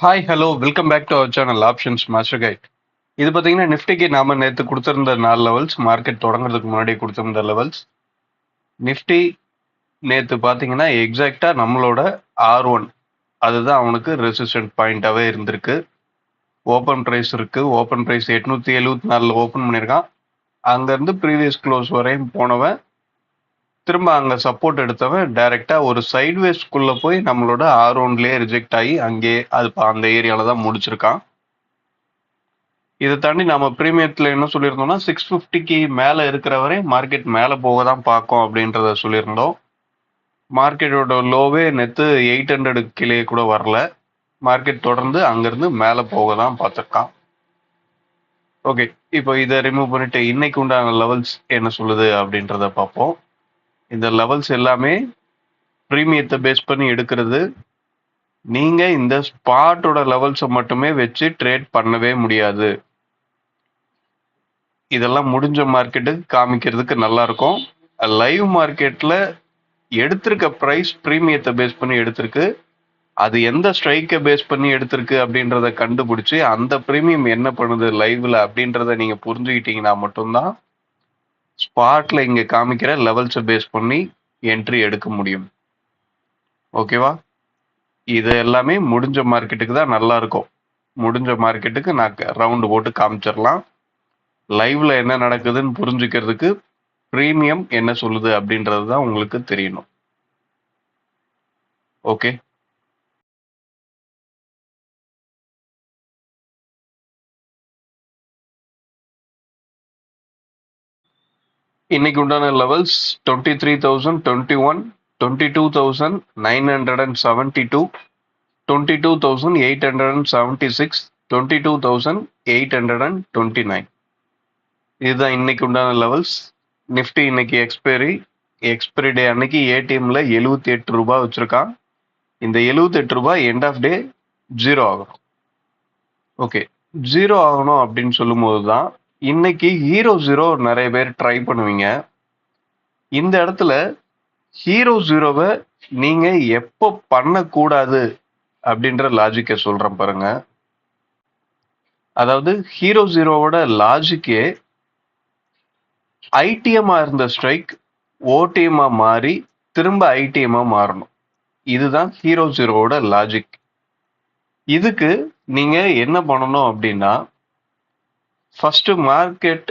Hi hello welcome back to our channel options master guide. இது பார்த்தீங்கன்னா நிஃப்டிக்கு நாம நேற்று கொடுத்திருந்த 4 லெவல்ஸ், மார்க்கெட் தொடங்குறதுக்கு முன்னாடி கொடுத்திருந்த லெவல்ஸ். நிஃப்டி நேற்று பார்த்தீங்கன்னா எக்ஸாக்டா நம்மளோட R1 அதுதான் அவனுக்கு ரெசிஸ்டன்ட் பாயிண்டாவே இருந்திருக்கு. ஓப்பன் பிரைஸ் இருக்கு. ஓப்பன் பிரைஸ் 874 ஓப்பன் பண்ணியிருக்கான். அங்கேருந்து ப்ரீவியஸ் க்ளோஸ் வரையும் போனவன் திரும்ப அங்கே சப்போர்ட் எடுத்தவன் டைரக்டா ஒரு சைட்வேஸ்க்குள்ள போய் நம்மளோட R1லேயே ரிஜெக்ட் ஆகி அங்கேயே அது அந்த ஏரியால தான் முடிச்சிருக்கான். இதை தாண்டி நம்ம பிரீமியத்தில் என்ன சொல்லியிருந்தோம்னா 650க்கு மேலே இருக்கிற வரை மார்க்கெட் மேலே போக தான் பார்க்கும் அப்படின்றத சொல்லியிருந்தோம். மார்க்கெட்டோட லோவே நேற்று 800 கீழே கூட வரல. மார்க்கெட் தொடர்ந்து அங்கேருந்து மேலே போக தான் பார்த்துருக்கான். ஓகே, இப்போ இதை ரிமூவ் பண்ணிட்டு இன்னைக்கு உண்டான லெவல்ஸ் என்ன சொல்லுது அப்படின்றத பார்ப்போம். இந்த லெவல்ஸ் எல்லாமே ப்ரீமியத்தை பேஸ் பண்ணி எடுக்கிறது. நீங்க இந்த ஸ்பாட்டோட லெவல்ஸை மட்டுமே வச்சு ட்ரேட் பண்ணவே முடியாது. இதெல்லாம் முடிஞ்ச மார்க்கெட்டுக்கு காமிக்கிறதுக்கு நல்லா இருக்கும். லைவ் மார்க்கெட்ல எடுத்திருக்க பிரைஸ் பிரீமியத்தை பேஸ் பண்ணி எடுத்திருக்கு. அது எந்த ஸ்ட்ரைக்கை பேஸ் பண்ணி எடுத்திருக்கு அப்படின்றத கண்டுபிடிச்சு அந்த பிரீமியம் என்ன பண்ணுது லைவ்ல அப்படின்றத நீங்க புரிஞ்சுக்கிட்டீங்கன்னா மட்டும்தான் ஸ்பாட்ல இங்க காமிக்கிற லெவல்ஸை பேஸ் பண்ணி என்ட்ரி எடுக்க முடியும். ஓகேவா? இது எல்லாமே முடிஞ்ச மார்க்கெட்டுக்கு தான் நல்லா இருக்கும். முடிஞ்ச மார்க்கெட்டுக்கு நான் ரவுண்டு போட்டு காமிச்சிடலாம். லைவ்ல என்ன நடக்குதுன்னு புரிஞ்சுக்கிறதுக்கு பிரீமியம் என்ன சொல்லுது அப்படின்றது தான் உங்களுக்கு தெரியணும். ஓகே, இன்னைக்கு உண்டான லெவல்ஸ் 23,021, 22,972, 22,876, 22,829. இதுதான் இன்னைக்கு உண்டான லெவல்ஸ். நிஃப்டி இன்னைக்கு எக்ஸ்பைரி டே அன்னைக்கு ஏடிஎம்ல 78 ரூபாய் வச்சிருக்கான். இந்த 78 ரூபாய் எண்ட் ஆஃப் டே ஜீரோ ஆகணும். ஓகே, ஜீரோ ஆகணும் அப்படின்னு சொல்லும் போது தான் இன்னைக்கு ஹீரோ நிறைய பேர் ட்ரை பண்ணுவீங்க. இந்த இடத்துல ஹீரோவை நீங்க எப்போ பண்ணக்கூடாது அப்படின்ற லாஜிக்கை சொல்றேன் பாருங்க. அதாவது ஹீரோவோட லாஜிக்கே ஐடிஎம்மா இருந்த ஸ்ட்ரைக் ஓடிஎம்மா மாறி திரும்ப ஐடிஎம்மா மாறணும். இதுதான் ஹீரோவோட லாஜிக். இதுக்கு நீங்க என்ன பண்ணணும் அப்படின்னா, ஃபர்ஸ்ட் மார்க்கெட்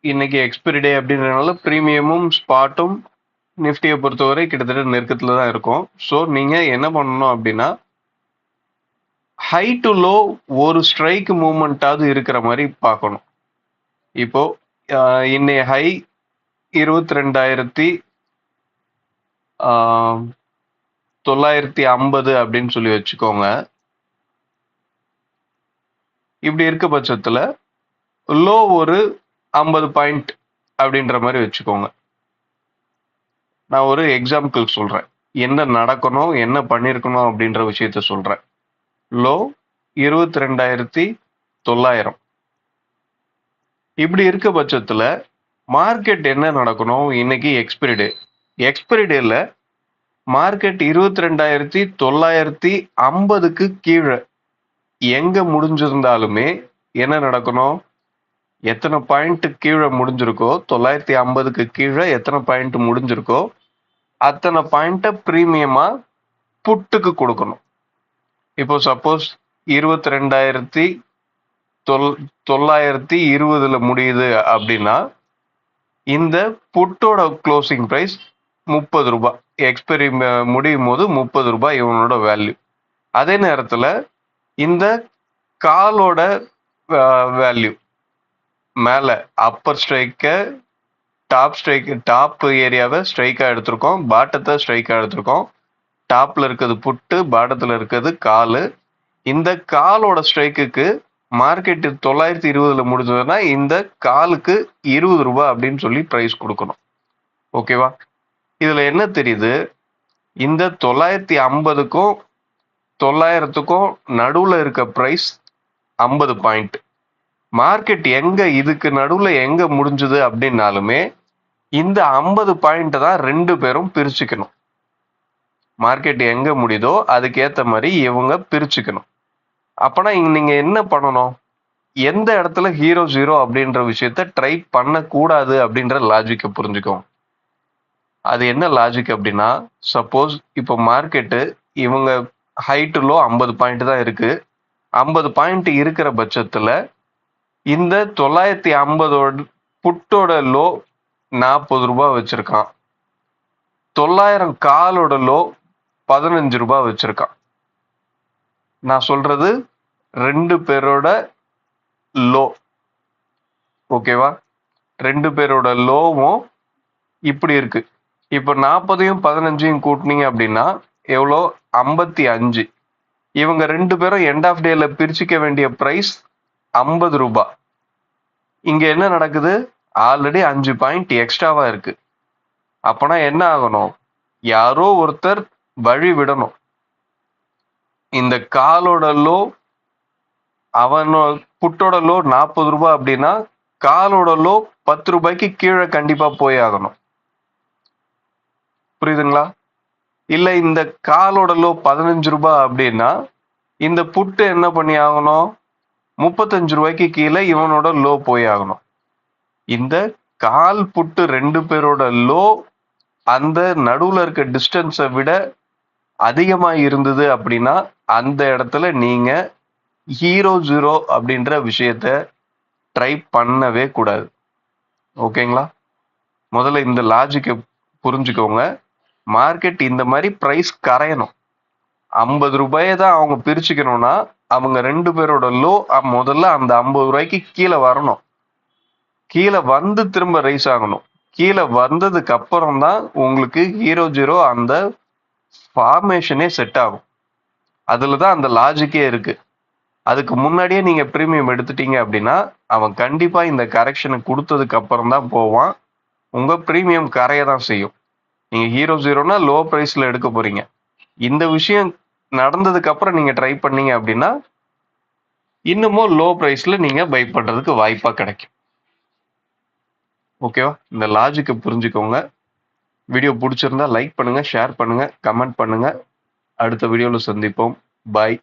இன்னைக்கு எக்ஸ்பைரி டே அப்படின்றதுனால பிரீமியமும் ஸ்பாட்டும் நிஃப்டியை பொறுத்தவரை கிட்டத்தட்ட நெருக்கத்துல தான் இருக்கும். ஸோ நீங்க என்ன பண்ணணும் அப்படின்னா, ஹை டு லோ ஒரு ஸ்ட்ரைக் மூவ்மெண்ட்டாவது இருக்கிற மாதிரி பார்க்கணும். இப்போ இன்னைய ஹை 22,950 அப்படின்னு சொல்லி வச்சுக்கோங்க. இப்படி இருக்க பட்சத்துல லோ ஒரு 50 பாயிண்ட் அப்படின்ற மாதிரி வச்சுக்கோங்க. நான் ஒரு எக்ஸாம்பிள் சொல்றேன், என்ன நடக்கணும் என்ன பண்ணிருக்கணும் அப்படின்ற விஷயத்த சொல்றேன். லோ 22,900. இப்படி இருக்க பட்சத்துல மார்க்கெட் என்ன நடக்கணும்? இன்னைக்கு எக்ஸ்பைரி டேல மார்க்கெட் 22,950க்கு கீழே எங்க முடிஞ்சிருந்தாலுமே என்ன நடக்கணும்? எத்தனை பாயிண்ட் கீழே முடிஞ்சிருக்கோ, 950க்கு கீழே எத்தனை பாயிண்ட் முடிஞ்சிருக்கோ அத்தனை பாயிண்ட பிரீமியமா புட்டுக்கு கொடுக்கணும். இப்போ சப்போஸ் 22,920 முடியுது அப்படின்னா இந்த புட்டோட க்ளோசிங் பிரைஸ் 30 ரூபாய். எக்ஸ்பைரி முடியும் போது 30 ரூபாய் இவனோட வேல்யூ. அதே நேரத்துல இந்த காலோட வேல்யூ மேல அப்பர் ஸ்ட்ரைக்க டாப் ஏரியாவை ஸ்ட்ரைக்கா எடுத்திருக்கோம், பாட்டத்தை ஸ்ட்ரைக்கா எடுத்திருக்கோம். டாப்ல இருக்கிறது புட்டு, பாட்டத்துல இருக்கிறது காலு. இந்த காலோட ஸ்ட்ரைக்குக்கு மார்க்கெட் 920 முடிஞ்சதுன்னா இந்த காலுக்கு 20 ரூபாய் அப்படின்னு சொல்லி பிரைஸ் கொடுக்கணும். ஓகேவா? இதுல என்ன தெரியுது? இந்த 950க்கும் 900க்கும் நடுவுல இருக்க பிரைஸ் 50 பாயிண்ட். மார்க்கெட் எங்க இதுக்கு நடுவுல எங்க முடிஞ்சது அப்படின்னாலுமே இந்த 50 பாயிண்ட் தான் ரெண்டு பேரும் பிரிச்சுக்கணும். மார்க்கெட் எங்க முடியுதோ அதுக்கேத்த மாதிரி இவங்க பிரிச்சுக்கணும். அப்பனா இங்க நீங்க என்ன பண்ணணும்? எந்த இடத்துல ஹீரோ ஜீரோ அப்படின்ற விஷயத்த ட்ரை பண்ணக்கூடாது அப்படின்ற லாஜிக்கை புரிஞ்சுக்கோங்க. அது என்ன லாஜிக் அப்படின்னா, சப்போஸ் இப்போ மார்க்கெட்டு இவங்க ஹைட் லோ 50 பாயிண்ட் தான் இருக்கு. 50 பாயிண்ட் இருக்கிற பட்சத்துல இந்த 950 புட்டோட லோ 40 ரூபாய் வச்சிருக்கான். 900 காலோட லோ 15 ரூபாய் வச்சிருக்கான். நான் சொல்றது 2 பேரோட லோ. ஓகேவா? 2 பேரோட லோவும் இப்படி இருக்கு. இப்போ 40யும் 15யும் கூட்டினீங்க அப்படின்னா எவ்வளோ? 55. இவங்க 2 பேரும் எண்ட் ஆஃப் டேல பிரிச்சுக்க வேண்டிய பிரைஸ் 50 ரூபாய். இங்க என்ன நடக்குது? ஆல்ரெடி 5 பாயிண்ட் எக்ஸ்ட்ராவா இருக்கு. அப்பனா என்ன ஆகணும்? யாரோ ஒருத்தர் வழி விடணும். இந்த காலோட லோ அவனோட புட்டோட லோ 40 ரூபாய் அப்படின்னா காலோட லோ 10 ரூபாய்க்கு கீழே கண்டிப்பா போய் ஆகணும். புரியுதுங்களா? இல்ல இந்த காலோட லோ 15 ரூபாய் அப்படின்னா இந்த புட்டு என்ன பண்ணி ஆகணும்? 35 ரூபாய்க்கு கீழே இவனோட லோ போய் ஆகணும். இந்த கால் புட்டு 2 பேரோட லோ அந்த நடுவுல இருக்க டிஸ்டன்ஸை விட அதிகமா இருந்தது அப்படின்னா அந்த இடத்துல நீங்க ஹீரோ ஜீரோ அப்படின்ற விஷயத்த ட்ரை பண்ணவே கூடாது. ஓகேங்களா? முதல்ல இந்த லாஜிக்கை புரிஞ்சுக்கோங்க. மார்க்கெட் இந்த மாதிரி பிரைஸ் கரையணும். 50 ரூபாயை தான் அவங்க பிரிச்சுக்கணும்னா அவங்க 2 பேரோட லோ முதல்ல அந்த 50 ரூபாய்க்கு கீழே வரணும். கீழே வந்து திரும்ப ரைஸ் ஆகணும். கீழே வந்ததுக்கு அப்புறம் தான் உங்களுக்கு ஹீரோ ஜீரோ அந்த ஃபார்மேஷனே செட் ஆகும். அதுல தான் அந்த லாஜிக்கே இருக்கு. அதுக்கு முன்னாடியே நீங்க பிரீமியம் எடுத்துட்டீங்க அப்படின்னா அவன் கண்டிப்பா இந்த கரெக்ஷனை கொடுத்ததுக்கு அப்புறம் தான் போவான். உங்க பிரீமியம் கரைய தான் செய்யும். நீங்க ஹீரோ ஜீரோனா லோ பிரைஸ்ல எடுக்க போறீங்க. இந்த விஷயம் நடந்ததுக்கு அப்புறம் நீங்க ட்ரை பண்ணீங்க அப்படின்னா இன்னமும் லோ பிரைஸ்ல நீங்க பை பண்றதுக்கு வாய்ப்பா கிடைக்கும். ஓகேவா? இந்த லாஜிக்கை புரிஞ்சுக்கோங்க. வீடியோ பிடிச்சிருந்தா லைக் பண்ணுங்க, ஷேர் பண்ணுங்க, கமெண்ட் பண்ணுங்க. அடுத்த வீடியோல சந்திப்போம். பாய்.